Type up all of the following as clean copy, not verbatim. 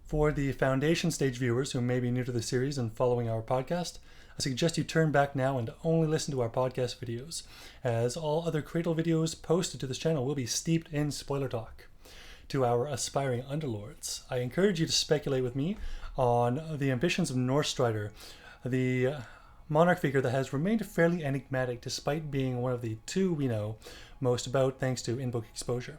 For the foundation stage viewers who may be new to the series and following our podcast, I suggest you turn back now and only listen to our podcast videos, as all other Cradle videos posted to this channel will be steeped in spoiler talk. To our aspiring underlords, I encourage you to speculate with me on the ambitions of Northstrider, the monarch figure that has remained fairly enigmatic despite being one of the two we know most about thanks to in-book exposure.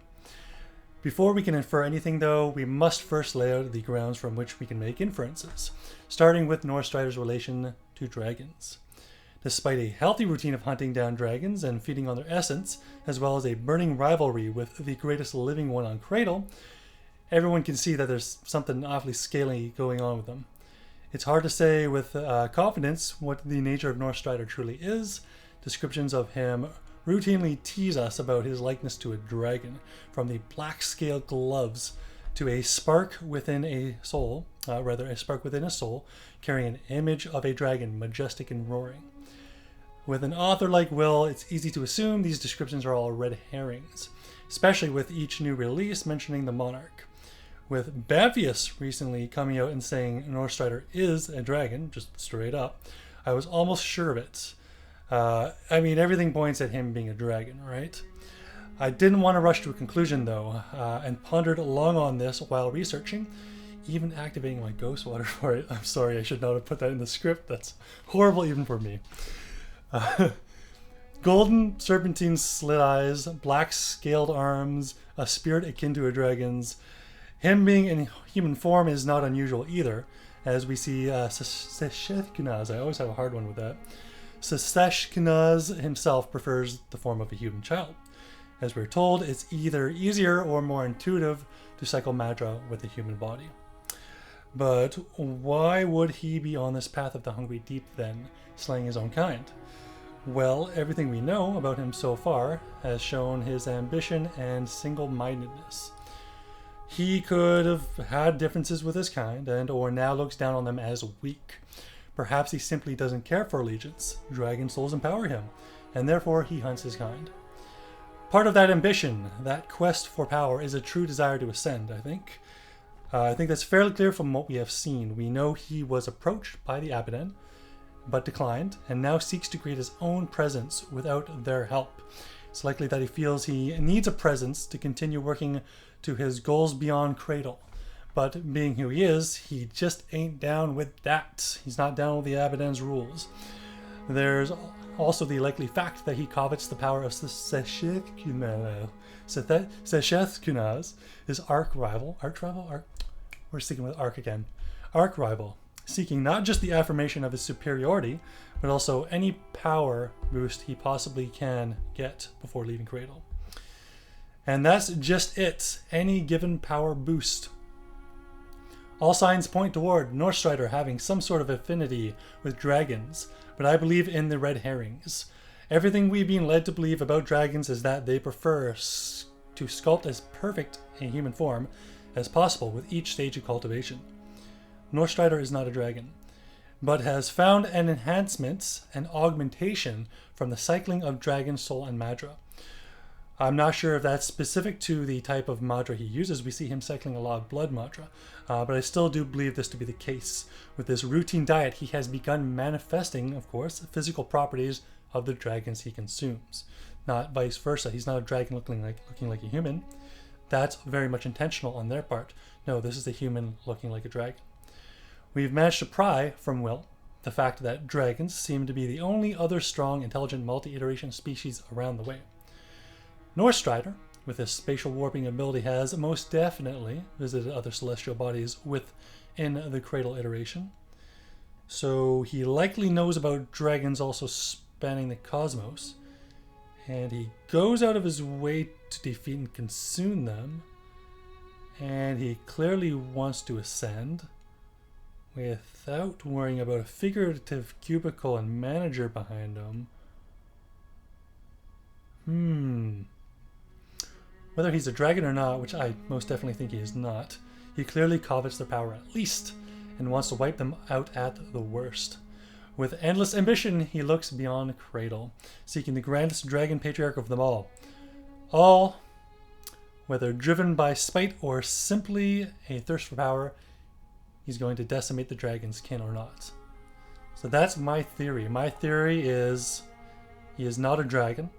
Before we can infer anything, though, we must first lay out the grounds from which we can make inferences, starting with Northstrider's relation to dragons. Despite a healthy routine of hunting down dragons and feeding on their essence, as well as a burning rivalry with the greatest living one on Cradle, everyone can see that there's something awfully scaly going on with them. It's hard to say with confidence what the nature of Northstrider truly is. Descriptions of him routinely tease us about his likeness to a dragon, from the black scaled gloves to a spark within a soul, carrying an image of a dragon, majestic and roaring. With an author like Will, it's easy to assume these descriptions are all red herrings, especially with each new release mentioning the monarch. With Bamfius recently coming out and saying Northstrider is a dragon, just straight up, I was almost sure of it. Everything points at him being a dragon, right? I didn't want to rush to a conclusion, though, and pondered long on this while researching, even activating my ghost water for it. I'm sorry, I should not have put that in the script. That's horrible even for me. Golden serpentine slit eyes, black scaled arms, a spirit akin to a dragon's. Him being in human form is not unusual either, as we see Seshethkunaz. I always have a hard one with that. Seshethkunaz himself prefers the form of a human child. As we're told, it's either easier or more intuitive to cycle Madra with a human body. But why would he be on this path of the hungry deep then, slaying his own kind? Well, everything we know about him so far has shown his ambition and single-mindedness. He could have had differences with his kind or now looks down on them as weak. Perhaps he simply doesn't care for allegiance. Dragon souls empower him, and therefore he hunts his kind. Part of that ambition, that quest for power, is a true desire to ascend, I think. I think that's fairly clear from what we have seen. We know he was approached by the Abaddon, but declined, and now seeks to create his own presence without their help. It's likely that he feels he needs a presence to continue working to his goals beyond Cradle. But being who he is, he just ain't down with that. He's not down with the Abaddon's rules. There's also the likely fact that he covets the power of Seshethkunaz, his arch rival, we're sticking with arch again, arch rival, seeking not just the affirmation of his superiority, but also any power boost he possibly can get before leaving Cradle. And that's just it, any given power boost. All signs point toward Northstrider having some sort of affinity with dragons, but I believe in the red herrings. Everything we've been led to believe about dragons is that they prefer to sculpt as perfect a human form as possible with each stage of cultivation. Northstrider is not a dragon, but has found an enhancement and augmentation from the cycling of dragon soul and Madra. I'm not sure if that's specific to the type of Madra he uses. We see him cycling a lot of blood Madra, but I still do believe this to be the case. With this routine diet, he has begun manifesting, of course, physical properties of the dragons he consumes. Not vice versa. He's not a dragon looking like a human. That's very much intentional on their part. No, this is a human looking like a dragon. We've managed to pry from Will the fact that dragons seem to be the only other strong, intelligent, multi-iteration species around the way. Northstrider, with his spatial warping ability, has most definitely visited other celestial bodies within the Cradle iteration. So he likely knows about dragons also spanning the cosmos, and he goes out of his way to defeat and consume them, and he clearly wants to ascend without worrying about a figurative cubicle and manager behind him. Whether he's a dragon or not, which I most definitely think he is not, he clearly covets their power at least, and wants to wipe them out at the worst. With endless ambition, he looks beyond Cradle, seeking the grandest dragon patriarch of them all. All, whether driven by spite or simply a thirst for power, he's going to decimate the dragon's kin or not. So that's my theory. My theory is he is not a dragon,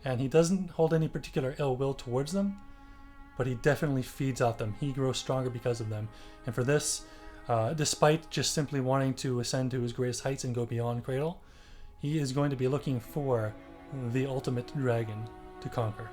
and he doesn't hold any particular ill will towards them, but he definitely feeds off them. He grows stronger because of them. And for this, despite just simply wanting to ascend to his greatest heights and go beyond Cradle, he is going to be looking for the ultimate dragon to conquer.